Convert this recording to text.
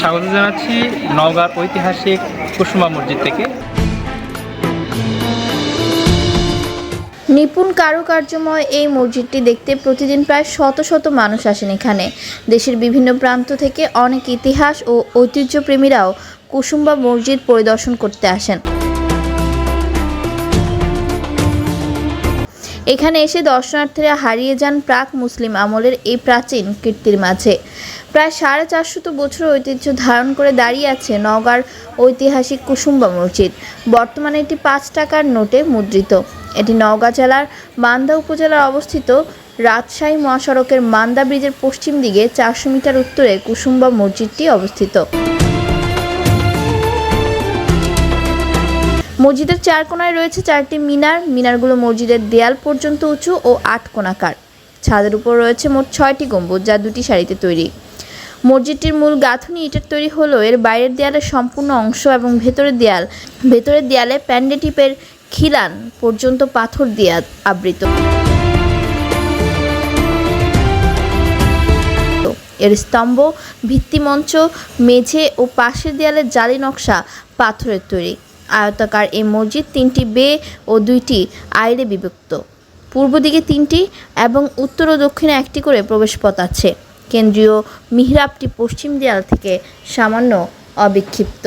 স্বাগত জানাচ্ছি নওগাঁর ঐতিহাসিক কুসুমা মসজিদ থেকে। নিপুণ কারুকার্যময় এই মসজিদটি দেখতে প্রতিদিন প্রায় শত শত মানুষ আসেন এখানে। দেশের বিভিন্ন প্রান্ত থেকে অনেক ইতিহাস ও ঐতিহ্যপ্রেমীরাও কুসুমা মসজিদ পরিদর্শন করতে আসেন। এখানে এসে দর্শনার্থীরা হারিয়ে যান প্রাক মুসলিম আমলের এই প্রাচীন কীর্তির মাঝে। প্রায় 450 বছর ঐতিহ্য ধারণ করে দাঁড়িয়ে আছে নওগাঁর ঐতিহাসিক কুসুমা মসজিদ। বর্তমানে এটি 5 টাকার নোটে মুদ্রিত। এটি নওগাঁ জেলার মান্দা উপজেলায় অবস্থিত। রাজশাহী মহাসড়কের মান্দা ব্রিজের পশ্চিম দিকে 400 মিটার উত্তরে কুসুমা মসজিদটি অবস্থিত। মসজিদের 4 কোণায় রয়েছে 4টি মিনার। মিনারগুলো মসজিদের দেয়াল পর্যন্ত উঁচু ও 8 কোণাকার। ছাদের উপর রয়েছে মোট 6টি গম্বুজ, যা 2টি সারিতে তৈরি। মসজিদটির মূল গাঁথনি ইটের তৈরি হলেও এর বাইরের দেয়ালের সম্পূর্ণ অংশ এবং ভেতরের দেয়ালে প্যান্ডেটিপের খিলান পর্যন্ত পাথর দিয়ে আবৃত। এর স্তম্ভ, ভিত্তিমঞ্চ, মেঝে ও পাশের দেয়ালের জালি নকশা পাথরের তৈরি। আয়তাকার এই মসজিদ 3টি বে ও 2টি আইরে বিভক্ত। পূর্ব দিকে 3টি এবং উত্তর ও দক্ষিণে 1টি করে প্রবেশপথ আছে। কেন্দ্রীয় মিহরাবটি পশ্চিম দেয়াল থেকে সামান্য অবিক্ষিপ্ত।